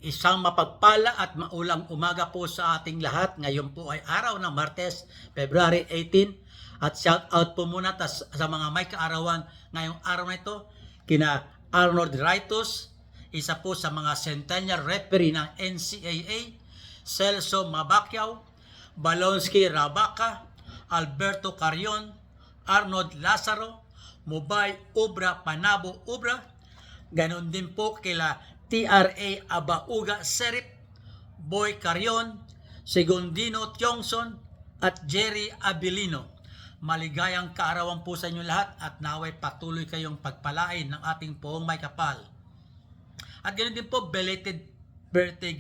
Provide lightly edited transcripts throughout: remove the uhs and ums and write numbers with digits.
Isang mapagpala at maulang umaga po sa ating lahat. Ngayon po ay araw ng Martes, February 18. At shout out po muna sa mga may kaarawan ngayong araw na ito. Kina Arnold Raitos, isa po sa mga centennial referee ng NCAA. Celso Mabacquiao, Balonsky Rabaca, Alberto Carrion, Arnold Lazaro, Mubay Ubra Panabo Ubra. Ganon din po kila TRA Abauga Serip, Boy Carrion, Segundino Tiongson, at Jerry Abilino. Maligayang kaarawan po sa inyo lahat at naway patuloy kayong pagpalain ng ating poong may kapal. At ganoon din po, belated birthday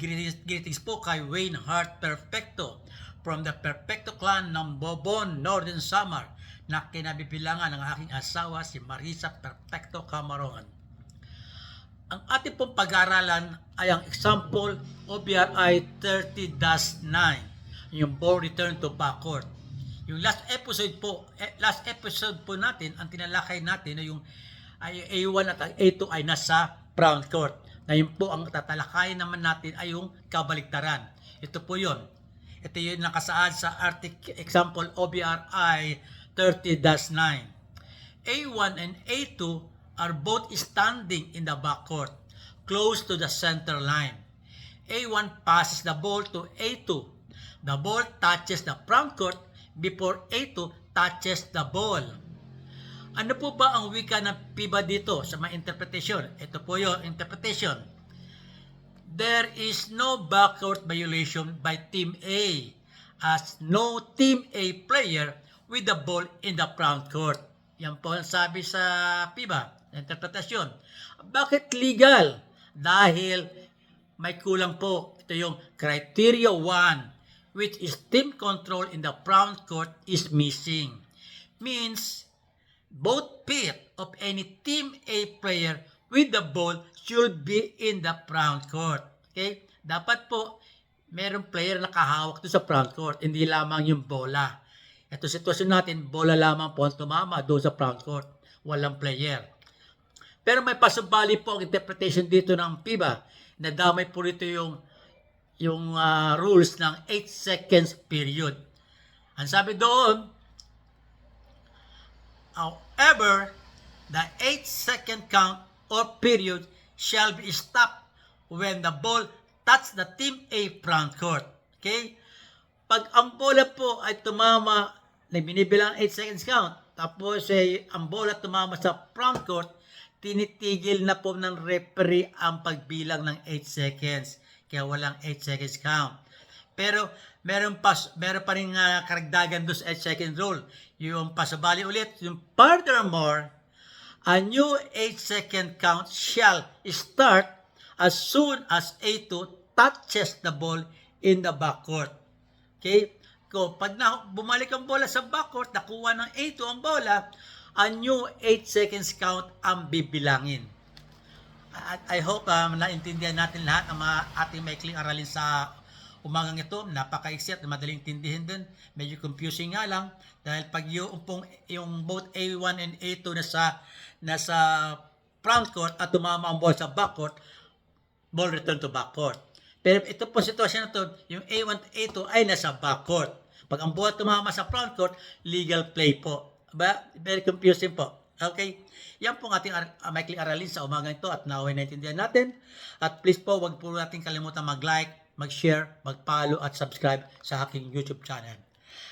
greetings po kay Wayne Hart Perfecto from the Perfecto clan ng Bobon, Northern Samar, na kinabibilangan ng aking asawa si Marisa Perfecto Camaron. Ang ating pong pag-aaralan ay ang example OBRI 30-9, yung ball return to backcourt. Yung last episode po natin, ang tinalakay natin na yung A1 at A2 ay nasa front court. Ngayon po, ang tatalakayin naman natin ay yung kabaliktaran. Ito po yun. Ito yung nakasaad sa example OBRI 30-9. A1 and A2 are both standing in the backcourt, close to the center line. A1 passes the ball to A2. The ball touches the front court before A2 touches the ball. Ano po ba ang wika ng FIBA dito sa mga interpretation? Ito po yung interpretation. There is no backcourt violation by Team A, as no Team A player with the ball in the front court. Yan po ang sabi sa FIBA. Interpretasyon. Bakit legal? Dahil may kulang po. Ito yung criteria 1, which is team control in the front court is missing. Means, both feet of any team A player with the ball should be in the front court. Okay? Dapat po, merong player na kahawak doon sa front court, hindi lamang yung bola. Ito sitwasyon natin, bola lamang po ang tumama doon sa front court. Walang player. Pero may pasubali po ang interpretation dito ng FIBA. Nadamay po rito yung rules ng 8 seconds period. Ang sabi doon, however, the 8-second count or period shall be stopped when the ball touches the Team A front court. Okay? Pag ang bola po ay tumama, na binibilang 8 seconds count, tapos ang bola tumama sa front court, tinitigil na po ng referee ang pagbilang ng 8 seconds. Kaya walang 8 seconds count. Pero meron pa rin karagdagan doon sa 8 second rule. Yung pasabali ulit, yung furthermore, a new 8 second count shall start as soon as A2 touches the ball in the backcourt. Okay? So, pag bumalik ang bola sa backcourt, nakuha ng A2 ang bola, a new 8 seconds count ang bibilangin. I hope naintindihan natin lahat ang mga ating maikling aralin sa umagang ito. Napaka-easy at madaling tindihin din. Medyo confusing nga lang dahil pag yung both A1 and A2 nasa front court at tumama ang ball sa backcourt, ball return to backcourt. Pero ito po sitwasyon na ito, yung A1 at A2 ay nasa backcourt. Pag ang ball tumama sa front court, legal play po. Very confusing po. Okay? Yan po ang ating maikling aralin sa umaga ito at naway naintindihan natin. At please po, wag po natin kalimutan mag-like, mag-share, mag-follow at subscribe sa aking YouTube channel.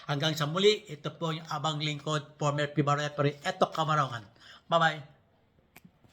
Hanggang sa muli, ito po yung abang lingkod, former FIBA referee, Eto Camarongan. Bye-bye!